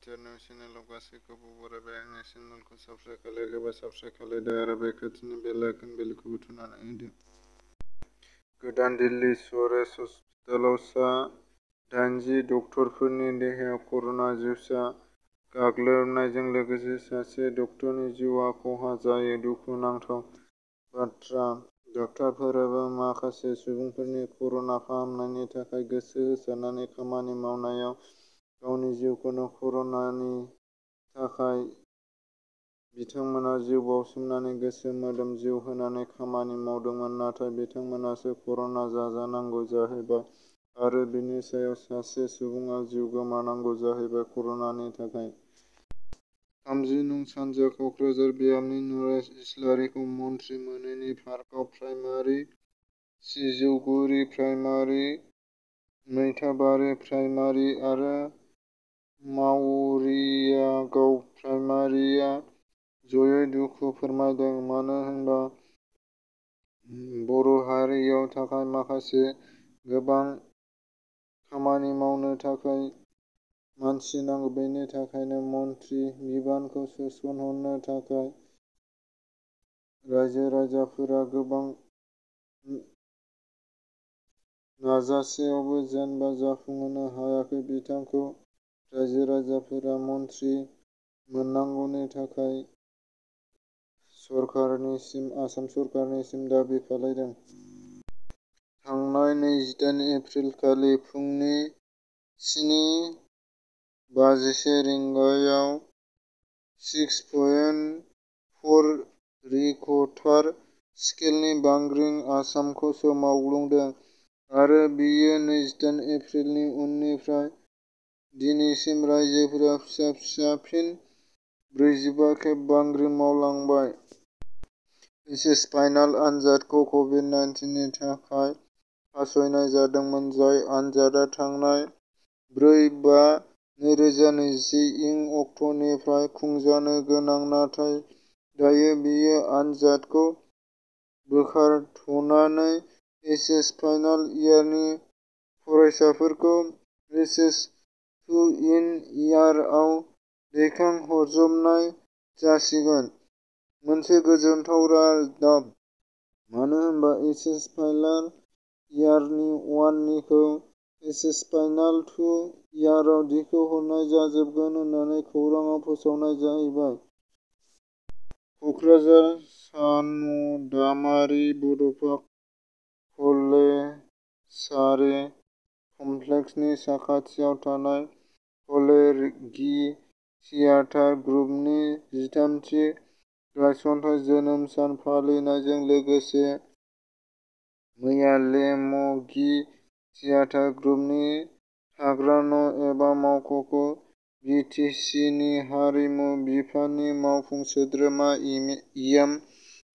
Internet चेनेलाव गासैखौबो बरायबाय। आंनि चेनेलखौ subscribe खालायाखैबा subscribe खालायदो आरो बे खाथिनि बेल आइकन बेलखौबो थुनानै होदो। गोदान दिल्ली सरेश हस्पिटालाव सा 80 डक्टरफोरनि देहायाव कर'ना जिउसा गाग्लोबनायजों लोगोसे सासे डक्टरनि जिउआ खहा जायो। दुखुनांथाव बाथ्रा, डाक्टारफोराबो माखासे सुबुंफोरनि कर'ना फाहामनायनि थाखाय गोसो होसारनानै खामानि मावनायाव गावनि जिउखौनो कर'नानि थाखाय बिथांमोना जिउ बाउसोमनानै गोसो मोदोम जिउ होनानै खामानि मावदोंमोन। नाथाय बिथांमोनासो कर'ना जाजानांगौ जाहैबाय आरो बिनि सायाव सासे सुबुङा जिउ गोमानांगौ जाहैबाय कर'नानि थाखाय। 30 नं सानजा क'क्राझार बियाबनि नरेश इस्लारिखौ मन्थ्रि मोनैनि पार्कआव प्राइमारि, सिजौगुरि प्राइमारि, मैथाबारि प्राइमारि आरो मावरियागाव प्राइमारिआ जयै दुखु फोरमायदों। मानो होनबा बर' हारियाव थाखाय माखासे गोबां खामानि मावनो थाखाय मानसि नांगौ। बेनि थाखायनो मन्थ्रि बिबानखौ सोसनहरनो थाखाय रायजो-राजाफोरा गोबां नाजासेयावबो जेनबा जाफुंहोनो हायाखै। बिथांखौ रायजो-राजाफोरा मन्थ्रि मोननांगौनि थाखाय आसाम सरकारनिसिम दाबि खालायदों। थांनाय 28 एप्रिलखालि फुंनि 7:51 रिंगायाव 6.4 रिखटार स्केलनि बांग्रिं आसामखौ सोमावग्लुंदों आरो बेयो 28 एप्रिलनि उननिफ्राय दिनैसिम रायजोआव फिसा-फिसा फिन 45 खेब बांग्रिं मावलांबाय। एचएस फाइनाल आनजादखौ कभिड-19 नि थाखाय फासयनाय जादोंमोन, जाय आनजादआ थांनाय 4/5/2020 इं अक्ट'निफ्राय खुंजानो गोनां। नाथाय दायो बेयो आनजादखौ बोखारथ'नानै एचएस फाइनाल इयारनि फरायसाफोरखौ एचएस 2 इन इयारआव दैखांहरजोबनाय जासिगोन। मोनसे गोजोनथाव रादाब, मानो होनबा एचएस फाइनाल इयार 1 निखौ एचएस फाइनाल 2 इयारआव दैखांहरनाय जाजोबगोन होननानै खौरांआव फोसावनाय जाहैबाय। क'क्राझार सान'दामारि बड'फा कलेसारि कमप्लेक्सनि साखाथियाव थानाय कलेरगी थियेटार ग्रुपनि 13थि गायसनथाइ जोनोम सान फालिनायजों लोगोसे मैया लेम'गि थियेटार ग्रुपनि थाग्रा न' एबा मावख'खौ बिटिसिनि हारिमु बिफाननि मावफुं सोद्रोमा इएम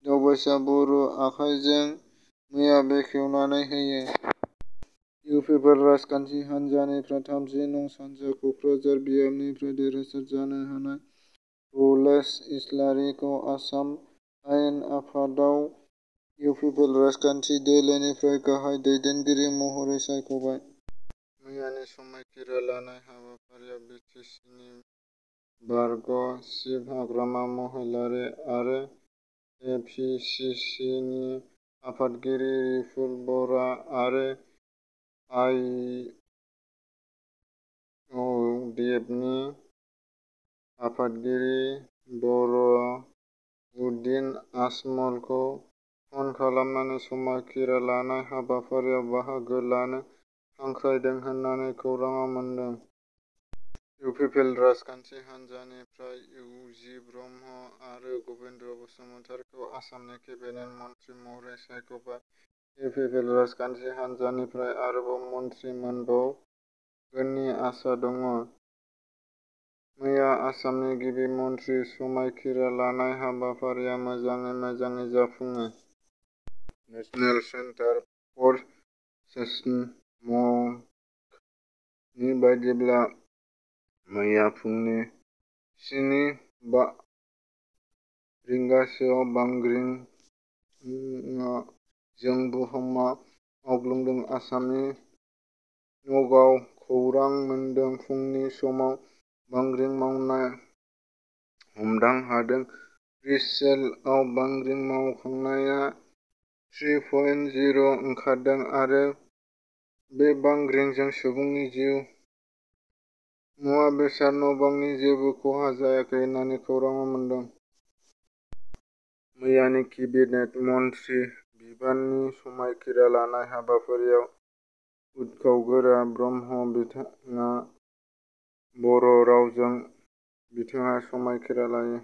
दावबायसा बर' आखाइजों मैया बेखेवनानै होयो। इउ पिपल राजखान्थि हान्जानिफ्राय 30 नं सानजा क'क्राझार बियाबनिफ्राय देरहासार जानो हानाय नरेश इस्लारिखौ आसाम आयेन आफादाव इउ पिपल राजखान्थि दोलोनिफ्राय गाहाय दैदेनगिरि महरै सायख'बाय। मैयानि समायखिरा लानाय हाबाफारियाव बिटिसिनि बारग' चिफ हाग्रामा महिलारी आरो एपिसिसिनि आफादगिरि रिपुल बरा आरो आइइउडिएफनि आफादगिरि बरउद्दिन आजमलखौ फन खालामनानै समायखिरा लानाय हाबाफारियाव बाहागो लानो हांख्रायदों होननानै खौरांआव मोन्दों। इउ पिपल राजखान्थि हान्जानिफ्राय इउजि ब्रह्म आरो गबिन्द बसुमतारीखौ आसामनि केबिनेट मन्थ्रि महरै सायख'बाय। इउ पिपल राजखान्थि हान्जानिफ्राय आरोबाव मन्थ्रि मोनबावगोननि आसा दङ। मैया आसामनि गिबि मन्थ्रि समायखिरा लानाय हाबाफारिया मोजाङै जाफुङो। नेशनेल सेन्टार फर सेस्म'लजनि बायदिब्ला मैया फुंनि 7:05 रिंगासोआव बांग्रिंजों बुहुमा आवग्लुंदों। आसामनि नगाव खौरां मोनदों। फुंनि समाव बांग्रिं मावनाय हमदां हादों। रिचेलआव बांग्रिं मावखांनाया 3.0 ओंखारदों आरो बे बांग्रिंजों सुबुंनि जिउ, मुवा-बेसाद, न'-बांनि जेबो खहा जायाखै होनना खौरां मोनदों। मैयानि केबिनेट मन्थ्रि बिबाननि समायखिरा लानाय हाबाफारियाव उदखावगोरा ब्रह्म बिथाङा बर' रावजों बिथाङा समायखिरा लायो।